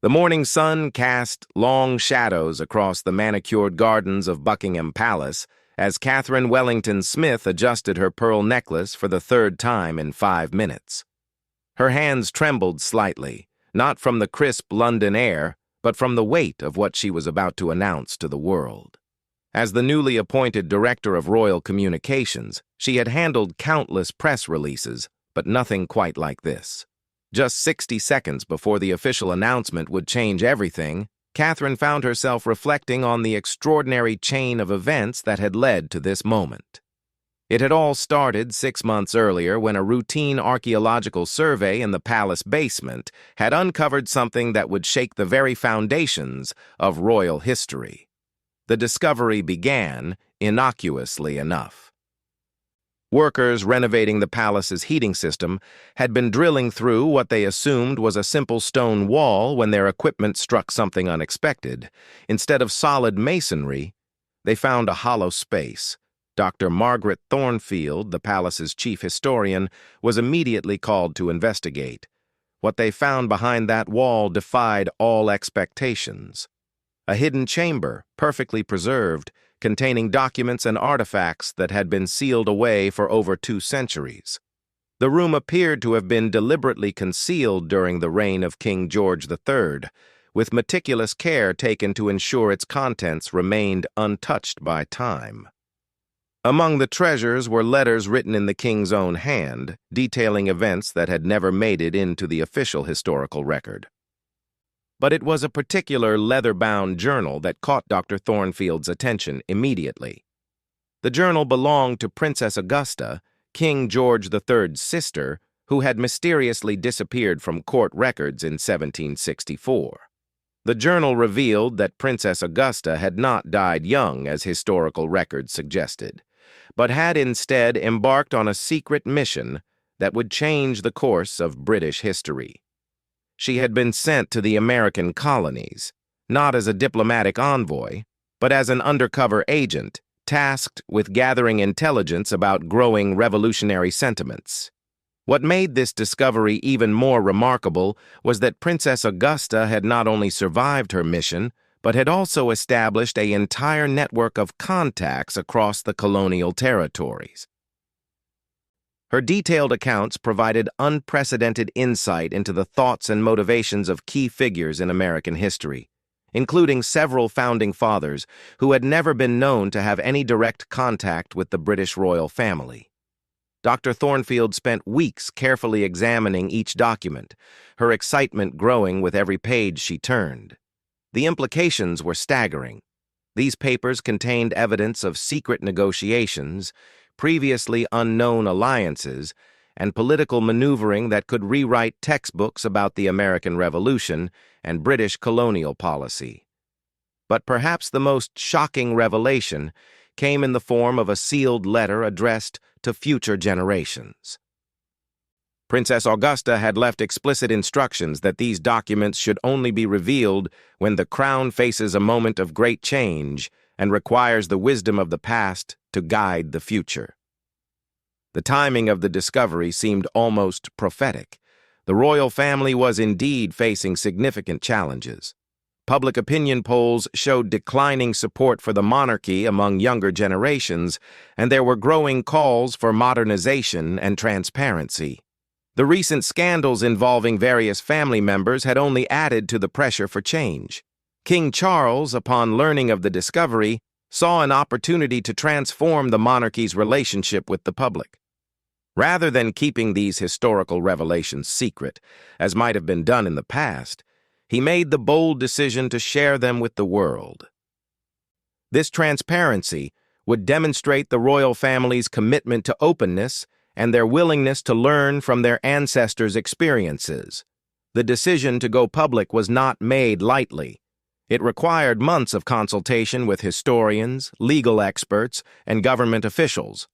The morning sun cast long shadows across the manicured gardens of Buckingham Palace as Catherine Wellington Smith adjusted her pearl necklace for the third time in 5 minutes. Her hands trembled slightly, not from the crisp London air, but from the weight of what she was about to announce to the world. As the newly appointed Director of Royal Communications, she had handled countless press releases, but nothing quite like this. Just 60 seconds before the official announcement would change everything, Catherine found herself reflecting on the extraordinary chain of events that had led to this moment. It had all started 6 months earlier when a routine archaeological survey in the palace basement had uncovered something that would shake the very foundations of royal history. The discovery began innocuously enough. Workers renovating the palace's heating system had been drilling through what they assumed was a simple stone wall when their equipment struck something unexpected. Instead of solid masonry, they found a hollow space. Dr. Margaret Thornfield, the palace's chief historian, was immediately called to investigate. What they found behind that wall defied all expectations. A hidden chamber, perfectly preserved, containing documents and artifacts that had been sealed away for over 2 centuries. The room appeared to have been deliberately concealed during the reign of King George III, with meticulous care taken to ensure its contents remained untouched by time. Among the treasures were letters written in the king's own hand, detailing events that had never made it into the official historical record. But it was a particular leather-bound journal that caught Dr. Thornfield's attention immediately. The journal belonged to Princess Augusta, King George III's sister, who had mysteriously disappeared from court records in 1764. The journal revealed that Princess Augusta had not died young, as historical records suggested, but had instead embarked on a secret mission that would change the course of British history. She had been sent to the American colonies, not as a diplomatic envoy, but as an undercover agent tasked with gathering intelligence about growing revolutionary sentiments. What made this discovery even more remarkable was that Princess Augusta had not only survived her mission, but had also established an entire network of contacts across the colonial territories. Her detailed accounts provided unprecedented insight into the thoughts and motivations of key figures in American history, including several founding fathers who had never been known to have any direct contact with the British royal family. Dr. Thornfield spent weeks carefully examining each document, her excitement growing with every page she turned. The implications were staggering. These papers contained evidence of secret negotiations, previously unknown alliances, and political maneuvering that could rewrite textbooks about the American Revolution and British colonial policy. But perhaps the most shocking revelation came in the form of a sealed letter addressed to future generations. Princess Augusta had left explicit instructions that these documents should only be revealed when the crown faces a moment of great change and requires the wisdom of the past to guide the future. The timing of the discovery seemed almost prophetic. The royal family was indeed facing significant challenges. Public opinion polls showed declining support for the monarchy among younger generations, and there were growing calls for modernization and transparency. The recent scandals involving various family members had only added to the pressure for change. King Charles, upon learning of the discovery, saw an opportunity to transform the monarchy's relationship with the public. Rather than keeping these historical revelations secret, as might have been done in the past, he made the bold decision to share them with the world. This transparency would demonstrate the royal family's commitment to openness and their willingness to learn from their ancestors' experiences. The decision to go public was not made lightly. It required months of consultation with historians, legal experts, and government officials.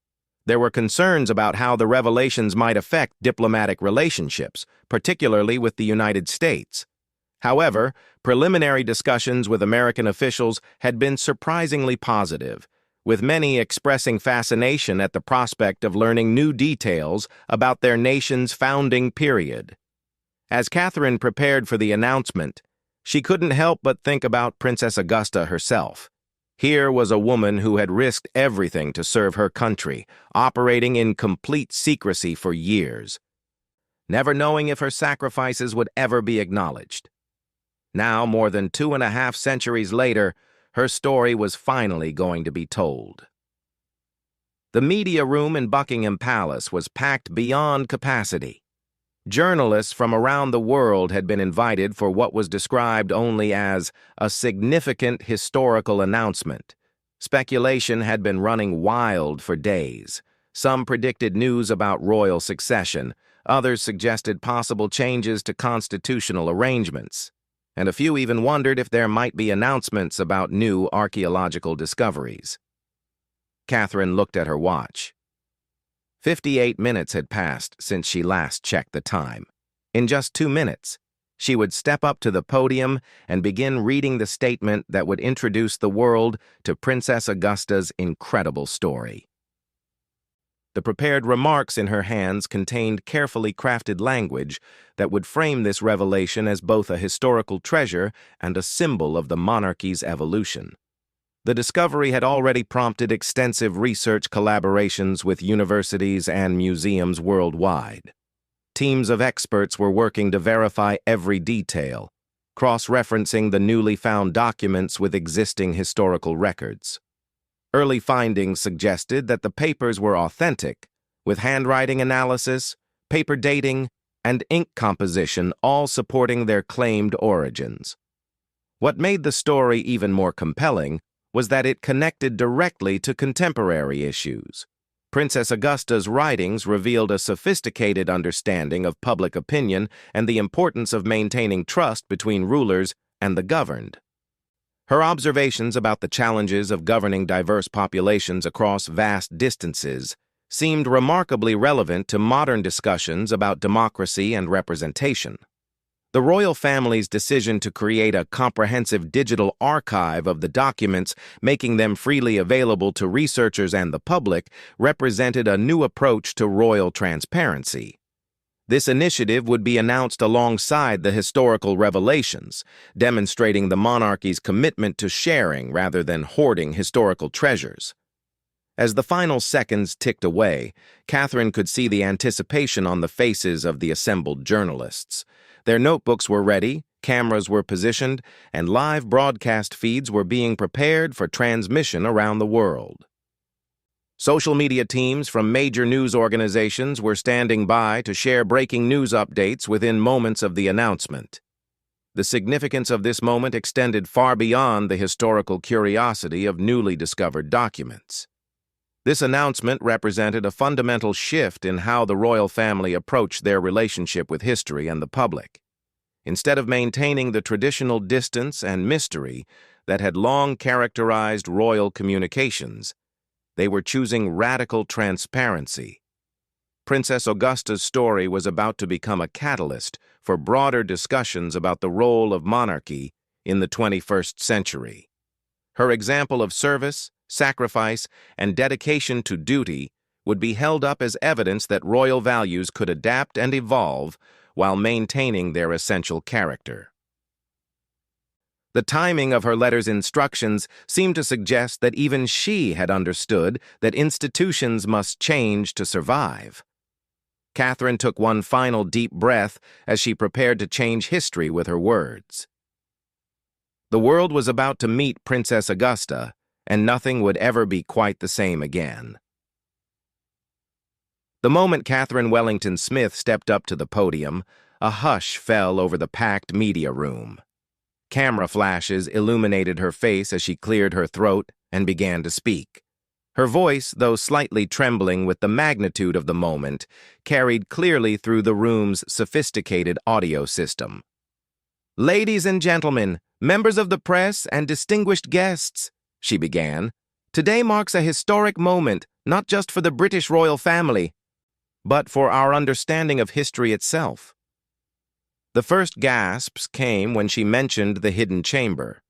There were concerns about how the revelations might affect diplomatic relationships, particularly with the United States. However, preliminary discussions with American officials had been surprisingly positive, with many expressing fascination at the prospect of learning new details about their nation's founding period. As Catherine prepared for the announcement, She couldn't help but think about Princess Augusta herself. Here was a woman who had risked everything to serve her country, operating in complete secrecy for years, never knowing if her sacrifices would ever be acknowledged. Now, more than 2.5 centuries later, her story was finally going to be told. The media room in Buckingham Palace was packed beyond capacity. Journalists from around the world had been invited for what was described only as a significant historical announcement. Speculation had been running wild for days. Some predicted news about royal succession, others suggested possible changes to constitutional arrangements, and a few even wondered if there might be announcements about new archaeological discoveries. Catherine looked at her watch. 58 minutes had passed since she last checked the time. In just 2 minutes, she would step up to the podium and begin reading the statement that would introduce the world to Princess Augusta's incredible story. The prepared remarks in her hands contained carefully crafted language that would frame this revelation as both a historical treasure and a symbol of the monarchy's evolution. The discovery had already prompted extensive research collaborations with universities and museums worldwide. Teams of experts were working to verify every detail, cross-referencing the newly found documents with existing historical records. Early findings suggested that the papers were authentic, with handwriting analysis, paper dating, and ink composition all supporting their claimed origins. What made the story even more compelling was that it connected directly to contemporary issues. Princess Augusta's writings revealed a sophisticated understanding of public opinion and the importance of maintaining trust between rulers and the governed. Her observations about the challenges of governing diverse populations across vast distances seemed remarkably relevant to modern discussions about democracy and representation. The royal family's decision to create a comprehensive digital archive of the documents, making them freely available to researchers and the public, represented a new approach to royal transparency. This initiative would be announced alongside the historical revelations, demonstrating the monarchy's commitment to sharing rather than hoarding historical treasures. As the final seconds ticked away, Catherine could see the anticipation on the faces of the assembled journalists. Their notebooks were ready, cameras were positioned, and live broadcast feeds were being prepared for transmission around the world. Social media teams from major news organizations were standing by to share breaking news updates within moments of the announcement. The significance of this moment extended far beyond the historical curiosity of newly discovered documents. This announcement represented a fundamental shift in how the royal family approached their relationship with history and the public. Instead of maintaining the traditional distance and mystery that had long characterized royal communications, they were choosing radical transparency. Princess Augusta's story was about to become a catalyst for broader discussions about the role of monarchy in the 21st century. Her example of service, sacrifice, and dedication to duty would be held up as evidence that royal values could adapt and evolve while maintaining their essential character. The timing of her letter's instructions seemed to suggest that even she had understood that institutions must change to survive. Catherine took one final deep breath as she prepared to change history with her words. The world was about to meet Princess Augusta, and nothing would ever be quite the same again. The moment Catherine Wellington Smith stepped up to the podium, a hush fell over the packed media room. Camera flashes illuminated her face as she cleared her throat and began to speak. Her voice, though slightly trembling with the magnitude of the moment, carried clearly through the room's sophisticated audio system. "Ladies and gentlemen, members of the press and distinguished guests," she began, "today marks a historic moment, not just for the British royal family, but for our understanding of history itself." The first gasps came when she mentioned the hidden chamber.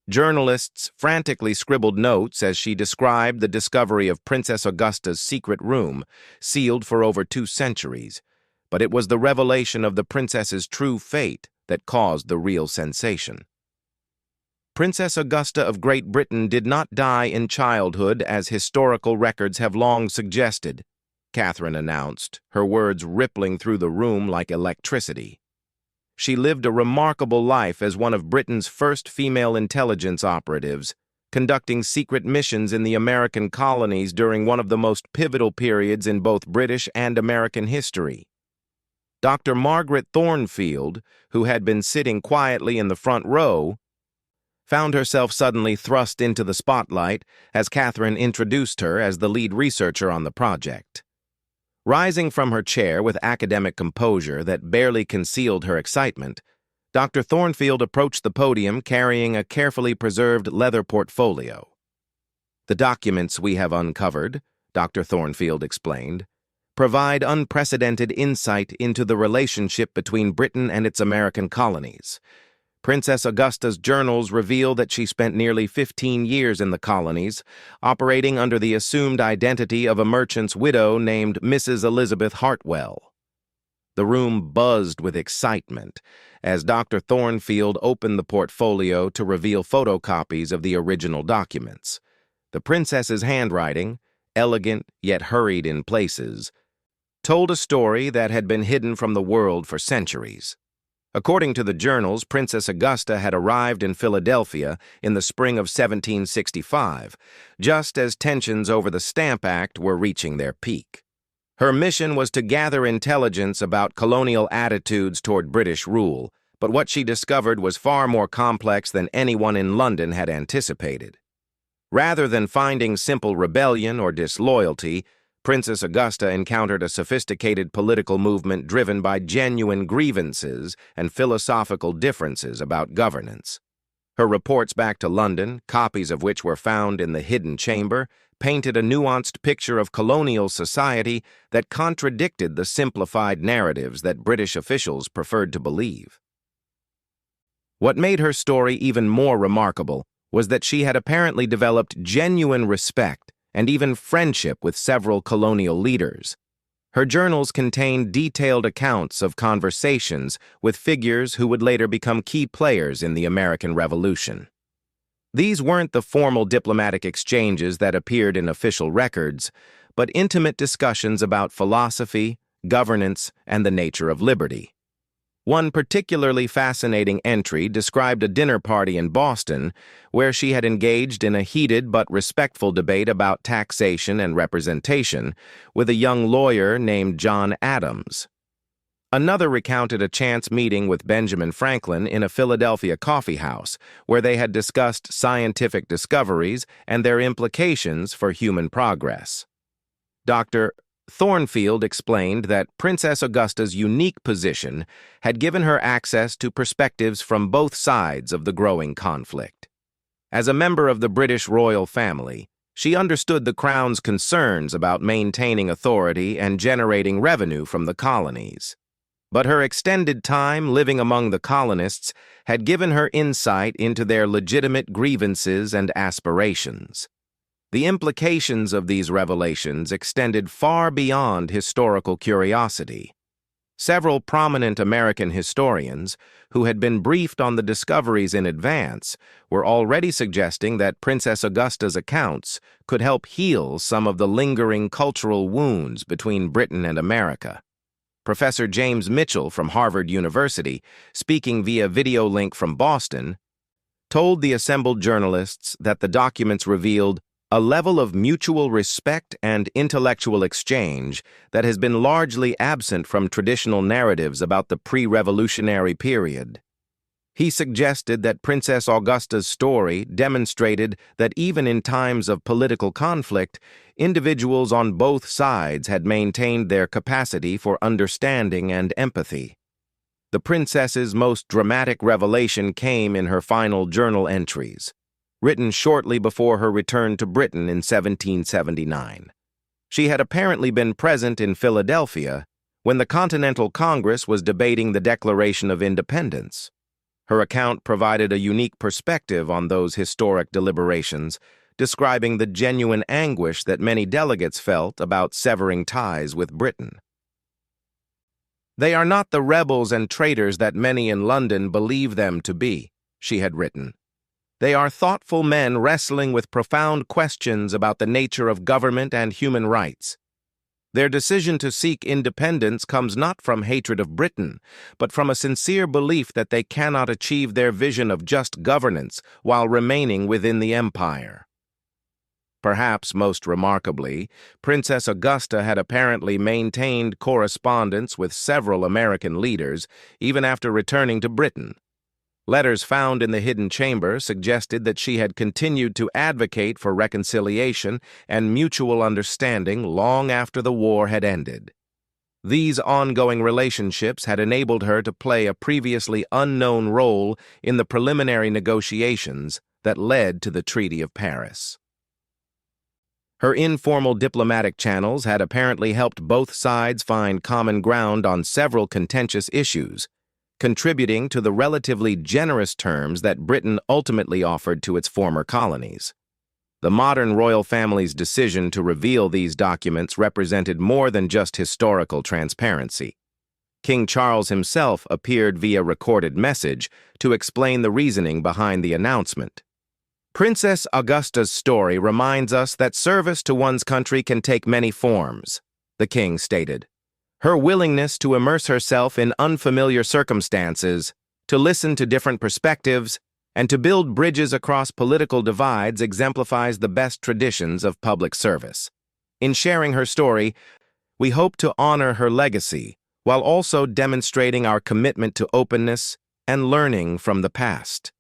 Journalists frantically scribbled notes as she described the discovery of Princess Augusta's secret room, sealed for over 2 centuries. But it was the revelation of the princess's true fate that caused the real sensation. Princess Augusta of Great Britain did not die in childhood, as historical records have long suggested, Catherine announced, her words rippling through the room like electricity. She lived a remarkable life as one of Britain's first female intelligence operatives, conducting secret missions in the American colonies during one of the most pivotal periods in both British and American history. Dr. Margaret Thornfield, who had been sitting quietly in the front row, found herself suddenly thrust into the spotlight as Catherine introduced her as the lead researcher on the project. Rising from her chair with academic composure that barely concealed her excitement, Dr. Thornfield approached the podium carrying a carefully preserved leather portfolio. "The documents we have uncovered," Dr. Thornfield explained, "provide unprecedented insight into the relationship between Britain and its American colonies. Princess Augusta's journals reveal that she spent nearly 15 years in the colonies, operating under the assumed identity of a merchant's widow named Mrs. Elizabeth Hartwell." The room buzzed with excitement as Dr. Thornfield opened the portfolio to reveal photocopies of the original documents. The princess's handwriting, elegant yet hurried in places, told a story that had been hidden from the world for centuries. According to the journals, Princess Augusta had arrived in Philadelphia in the spring of 1765, just as tensions over the Stamp Act were reaching their peak. Her mission was to gather intelligence about colonial attitudes toward British rule, but what she discovered was far more complex than anyone in London had anticipated. Rather than finding simple rebellion or disloyalty, Princess Augusta encountered a sophisticated political movement driven by genuine grievances and philosophical differences about governance. Her reports back to London, copies of which were found in the hidden chamber, painted a nuanced picture of colonial society that contradicted the simplified narratives that British officials preferred to believe. What made her story even more remarkable was that she had apparently developed genuine respect and even friendship with several colonial leaders. Her journals contained detailed accounts of conversations with figures who would later become key players in the American Revolution. These weren't the formal diplomatic exchanges that appeared in official records, but intimate discussions about philosophy, governance, and the nature of liberty. One particularly fascinating entry described a dinner party in Boston where she had engaged in a heated but respectful debate about taxation and representation with a young lawyer named John Adams. Another recounted a chance meeting with Benjamin Franklin in a Philadelphia coffee house where they had discussed scientific discoveries and their implications for human progress. Dr. Thornfield explained that Princess Augusta's unique position had given her access to perspectives from both sides of the growing conflict. As a member of the British royal family, she understood the Crown's concerns about maintaining authority and generating revenue from the colonies. But her extended time living among the colonists had given her insight into their legitimate grievances and aspirations. The implications of these revelations extended far beyond historical curiosity. Several prominent American historians, who had been briefed on the discoveries in advance, were already suggesting that Princess Augusta's accounts could help heal some of the lingering cultural wounds between Britain and America. Professor James Mitchell from Harvard University, speaking via video link from Boston, told the assembled journalists that the documents revealed a level of mutual respect and intellectual exchange that has been largely absent from traditional narratives about the pre-revolutionary period. He suggested that Princess Augusta's story demonstrated that even in times of political conflict, individuals on both sides had maintained their capacity for understanding and empathy. The princess's most dramatic revelation came in her final journal entries, written shortly before her return to Britain in 1779. She had apparently been present in Philadelphia when the Continental Congress was debating the Declaration of Independence. Her account provided a unique perspective on those historic deliberations, describing the genuine anguish that many delegates felt about severing ties with Britain. "They are not the rebels and traitors that many in London believe them to be," she had written. "They are thoughtful men wrestling with profound questions about the nature of government and human rights. Their decision to seek independence comes not from hatred of Britain, but from a sincere belief that they cannot achieve their vision of just governance while remaining within the empire." Perhaps most remarkably, Princess Augusta had apparently maintained correspondence with several American leaders even after returning to Britain. Letters found in the hidden chamber suggested that she had continued to advocate for reconciliation and mutual understanding long after the war had ended. These ongoing relationships had enabled her to play a previously unknown role in the preliminary negotiations that led to the Treaty of Paris. Her informal diplomatic channels had apparently helped both sides find common ground on several contentious issues, contributing to the relatively generous terms that Britain ultimately offered to its former colonies. The modern royal family's decision to reveal these documents represented more than just historical transparency. King Charles himself appeared via recorded message to explain the reasoning behind the announcement. "Princess Augusta's story reminds us that service to one's country can take many forms," the king stated. "Her willingness to immerse herself in unfamiliar circumstances, to listen to different perspectives, and to build bridges across political divides exemplifies the best traditions of public service. In sharing her story, we hope to honor her legacy while also demonstrating our commitment to openness and learning from the past."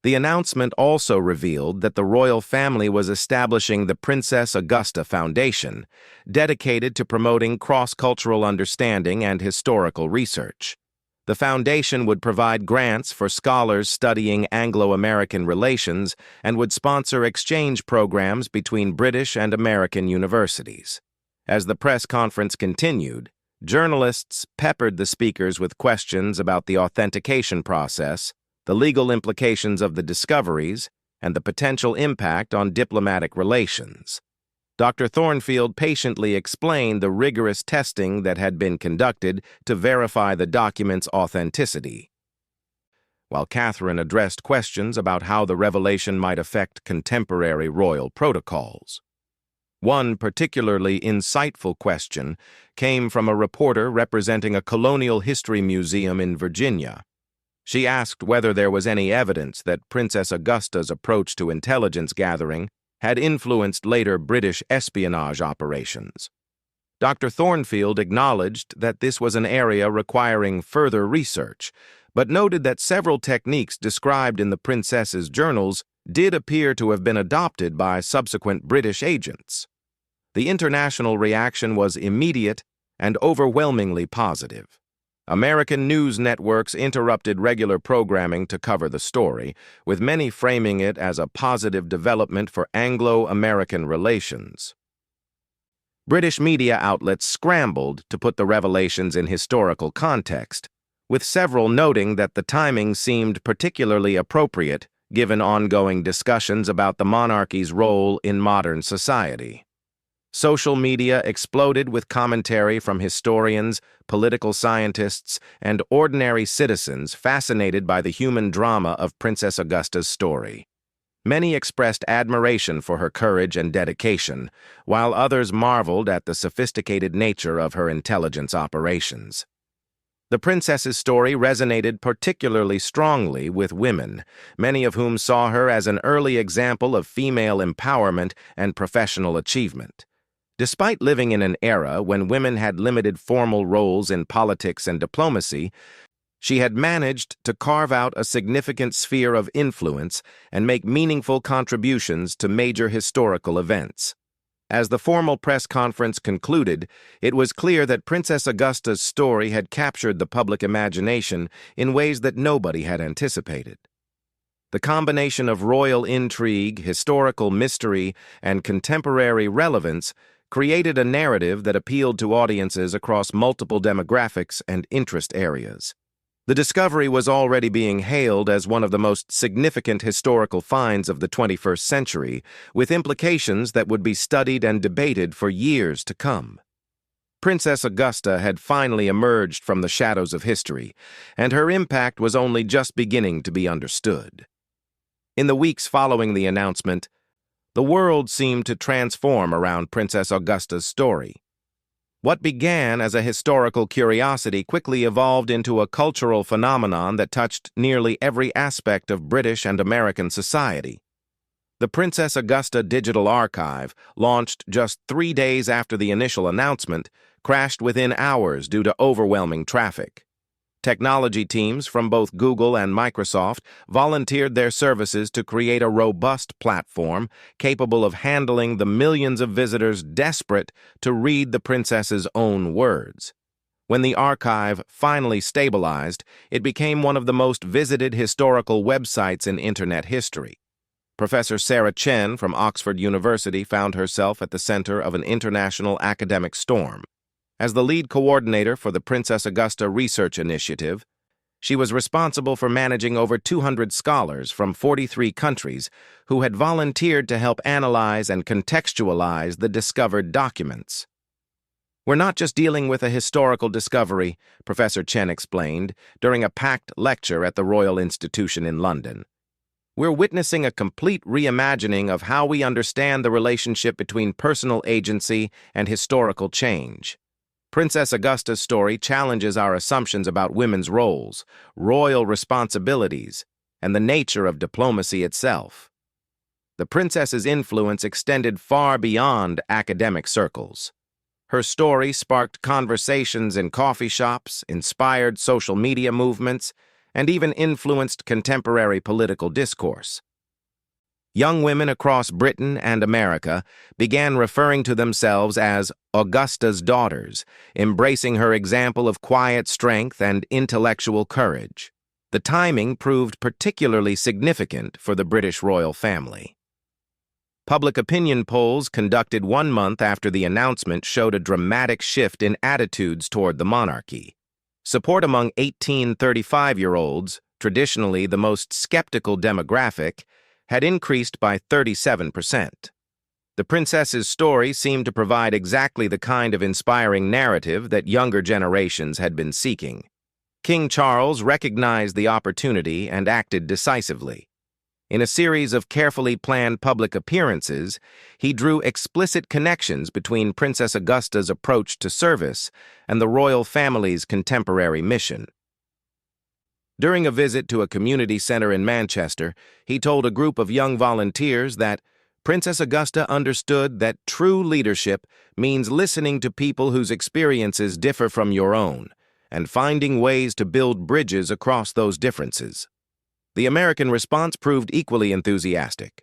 The announcement also revealed that the royal family was establishing the Princess Augusta Foundation, dedicated to promoting cross-cultural understanding and historical research. The foundation would provide grants for scholars studying Anglo-American relations and would sponsor exchange programs between British and American universities. As the press conference continued, journalists peppered the speakers with questions about the authentication process, the legal implications of the discoveries, and the potential impact on diplomatic relations. Dr. Thornfield patiently explained the rigorous testing that had been conducted to verify the document's authenticity, while Catherine addressed questions about how the revelation might affect contemporary royal protocols. One particularly insightful question came from a reporter representing a colonial history museum in Virginia. She asked whether there was any evidence that Princess Augusta's approach to intelligence gathering had influenced later British espionage operations. Dr. Thornfield acknowledged that this was an area requiring further research, but noted that several techniques described in the princess's journals did appear to have been adopted by subsequent British agents. The international reaction was immediate and overwhelmingly positive. American news networks interrupted regular programming to cover the story, with many framing it as a positive development for Anglo-American relations. British media outlets scrambled to put the revelations in historical context, with several noting that the timing seemed particularly appropriate given ongoing discussions about the monarchy's role in modern society. Social media exploded with commentary from historians, political scientists, and ordinary citizens fascinated by the human drama of Princess Augusta's story. Many expressed admiration for her courage and dedication, while others marveled at the sophisticated nature of her intelligence operations. The princess's story resonated particularly strongly with women, many of whom saw her as an early example of female empowerment and professional achievement. Despite living in an era when women had limited formal roles in politics and diplomacy, she had managed to carve out a significant sphere of influence and make meaningful contributions to major historical events. As the formal press conference concluded, it was clear that Princess Augusta's story had captured the public imagination in ways that nobody had anticipated. The combination of royal intrigue, historical mystery, and contemporary relevance created a narrative that appealed to audiences across multiple demographics and interest areas. The discovery was already being hailed as one of the most significant historical finds of the 21st century, with implications that would be studied and debated for years to come. Princess Augusta had finally emerged from the shadows of history, and her impact was only just beginning to be understood. In the weeks following the announcement, the world seemed to transform around Princess Augusta's story. What began as a historical curiosity quickly evolved into a cultural phenomenon that touched nearly every aspect of British and American society. The Princess Augusta Digital Archive, launched just 3 days after the initial announcement, crashed within hours due to overwhelming traffic. Technology teams from both Google and Microsoft volunteered their services to create a robust platform capable of handling the millions of visitors desperate to read the princess's own words. When the archive finally stabilized, it became one of the most visited historical websites in Internet history. Professor Sarah Chen from Oxford University found herself at the center of an international academic storm. As the lead coordinator for the Princess Augusta Research Initiative, she was responsible for managing over 200 scholars from 43 countries who had volunteered to help analyze and contextualize the discovered documents. "We're not just dealing with a historical discovery," Professor Chen explained during a packed lecture at the Royal Institution in London. "We're witnessing a complete reimagining of how we understand the relationship between personal agency and historical change. Princess Augusta's story challenges our assumptions about women's roles, royal responsibilities, and the nature of diplomacy itself." The princess's influence extended far beyond academic circles. Her story sparked conversations in coffee shops, inspired social media movements, and even influenced contemporary political discourse. Young women across Britain and America began referring to themselves as Augusta's daughters, embracing her example of quiet strength and intellectual courage. The timing proved particularly significant for the British royal family. Public opinion polls conducted 1 month after the announcement showed a dramatic shift in attitudes toward the monarchy. Support among 18-35-year-olds, traditionally the most skeptical demographic, had increased by 37%. The princess's story seemed to provide exactly the kind of inspiring narrative that younger generations had been seeking. King Charles recognized the opportunity and acted decisively. In a series of carefully planned public appearances, he drew explicit connections between Princess Augusta's approach to service and the royal family's contemporary mission. During a visit to a community center in Manchester, he told a group of young volunteers that Princess Augusta understood that true leadership means listening to people whose experiences differ from your own and finding ways to build bridges across those differences. The American response proved equally enthusiastic.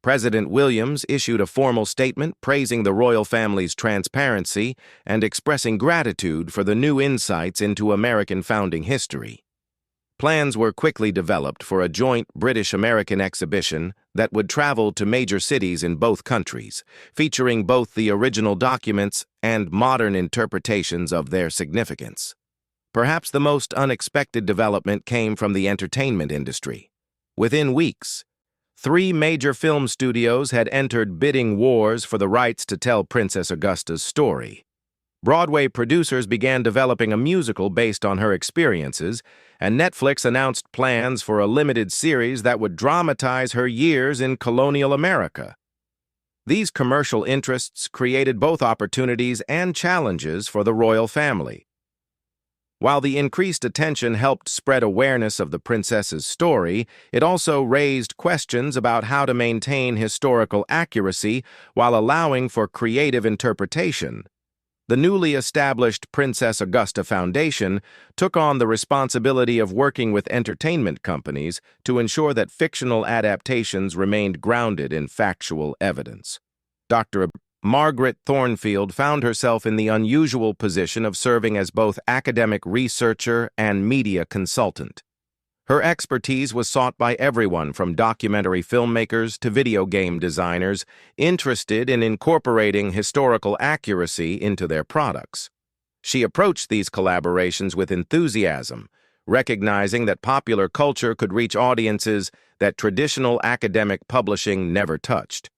President Williams issued a formal statement praising the royal family's transparency and expressing gratitude for the new insights into American founding history. Plans were quickly developed for a joint British-American exhibition that would travel to major cities in both countries, featuring both the original documents and modern interpretations of their significance. Perhaps the most unexpected development came from the entertainment industry. Within weeks, 3 major film studios had entered bidding wars for the rights to tell Princess Augusta's story. Broadway producers began developing a musical based on her experiences, and Netflix announced plans for a limited series that would dramatize her years in colonial America. These commercial interests created both opportunities and challenges for the royal family. While the increased attention helped spread awareness of the princess's story, it also raised questions about how to maintain historical accuracy while allowing for creative interpretation. The newly established Princess Augusta Foundation took on the responsibility of working with entertainment companies to ensure that fictional adaptations remained grounded in factual evidence. Dr. Margaret Thornfield found herself in the unusual position of serving as both academic researcher and media consultant. Her expertise was sought by everyone from documentary filmmakers to video game designers interested in incorporating historical accuracy into their products. She approached these collaborations with enthusiasm, recognizing that popular culture could reach audiences that traditional academic publishing never touched.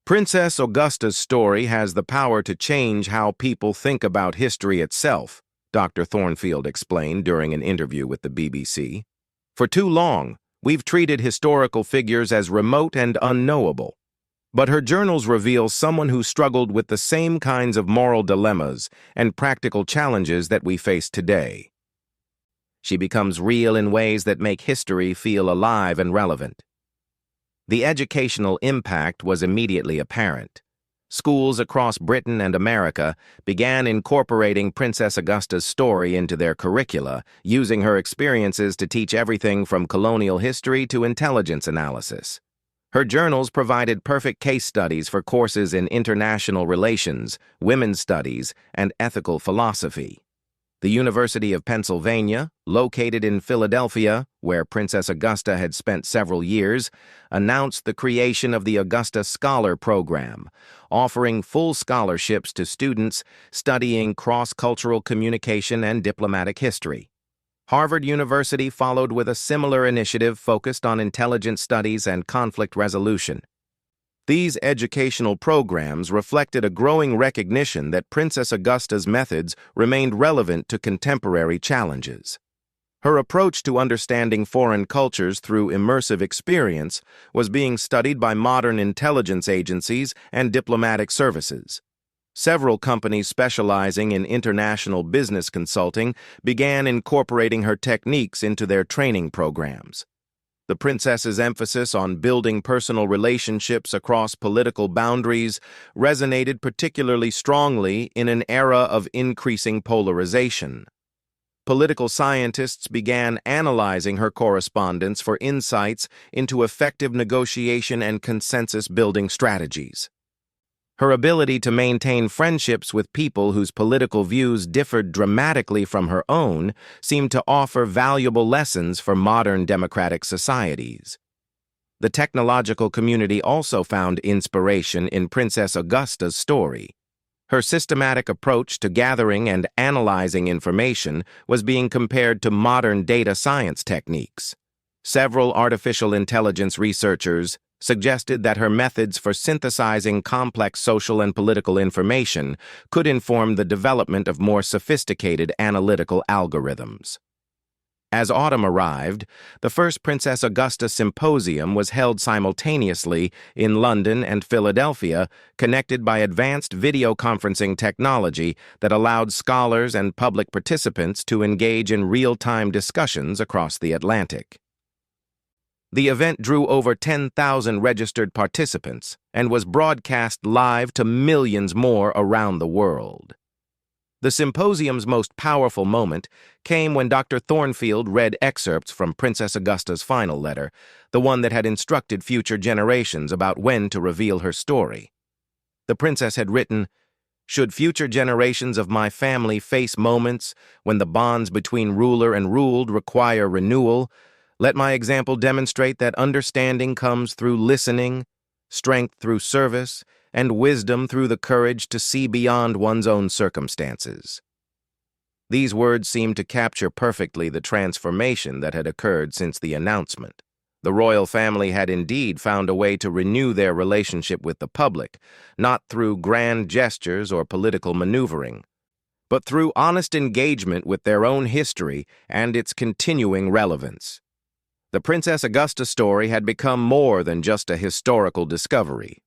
Princess Augusta's story has the power to change how people think about history itself, Dr. Thornfield explained during an interview with the BBC. For too long, we've treated historical figures as remote and unknowable. But her journals reveal someone who struggled with the same kinds of moral dilemmas and practical challenges that we face today. She becomes real in ways that make history feel alive and relevant. The educational impact was immediately apparent. Schools across Britain and America began incorporating Princess Augusta's story into their curricula, using her experiences to teach everything from colonial history to intelligence analysis. Her journals provided perfect case studies for courses in international relations, women's studies, and ethical philosophy. The University of Pennsylvania, located in Philadelphia, where Princess Augusta had spent several years, announced the creation of the Augusta Scholar Program, offering full scholarships to students studying cross-cultural communication and diplomatic history. Harvard University followed with a similar initiative focused on intelligence studies and conflict resolution. These educational programs reflected a growing recognition that Princess Augusta's methods remained relevant to contemporary challenges. Her approach to understanding foreign cultures through immersive experience was being studied by modern intelligence agencies and diplomatic services. Several companies specializing in international business consulting began incorporating her techniques into their training programs. The princess's emphasis on building personal relationships across political boundaries resonated particularly strongly in an era of increasing polarization. Political scientists began analyzing her correspondence for insights into effective negotiation and consensus-building strategies. Her ability to maintain friendships with people whose political views differed dramatically from her own seemed to offer valuable lessons for modern democratic societies. The technological community also found inspiration in Princess Augusta's story. Her systematic approach to gathering and analyzing information was being compared to modern data science techniques. Several artificial intelligence researchers suggested that her methods for synthesizing complex social and political information could inform the development of more sophisticated analytical algorithms. As autumn arrived, the first Princess Augusta Symposium was held simultaneously in London and Philadelphia, connected by advanced video conferencing technology that allowed scholars and public participants to engage in real-time discussions across the Atlantic. The event drew over 10,000 registered participants and was broadcast live to millions more around the world. The symposium's most powerful moment came when Dr. Thornfield read excerpts from Princess Augusta's final letter, the one that had instructed future generations about when to reveal her story. The princess had written, "Should future generations of my family face moments when the bonds between ruler and ruled require renewal, let my example demonstrate that understanding comes through listening, strength through service, and wisdom through the courage to see beyond one's own circumstances." These words seemed to capture perfectly the transformation that had occurred since the announcement. The royal family had indeed found a way to renew their relationship with the public, not through grand gestures or political maneuvering, but through honest engagement with their own history and its continuing relevance. The Princess Augusta story had become more than just a historical discovery.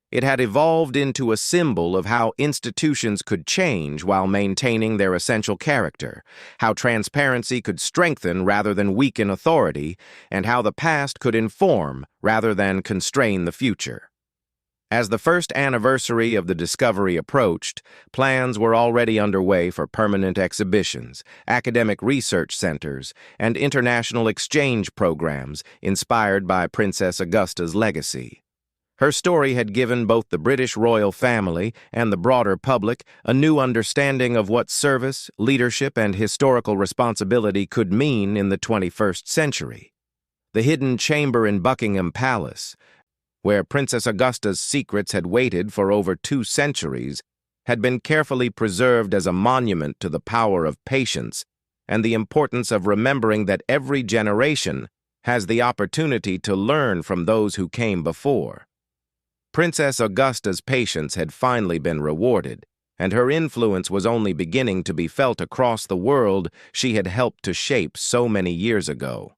It had evolved into a symbol of how institutions could change while maintaining their essential character, how transparency could strengthen rather than weaken authority, and how the past could inform rather than constrain the future. As the first anniversary of the discovery approached, plans were already underway for permanent exhibitions, academic research centers, and international exchange programs inspired by Princess Augusta's legacy. Her story had given both the British royal family and the broader public a new understanding of what service, leadership, and historical responsibility could mean in the 21st century. The hidden chamber in Buckingham Palace, where Princess Augusta's secrets had waited for over 2 centuries, had been carefully preserved as a monument to the power of patience and the importance of remembering that every generation has the opportunity to learn from those who came before. Princess Augusta's patience had finally been rewarded, and her influence was only beginning to be felt across the world she had helped to shape so many years ago.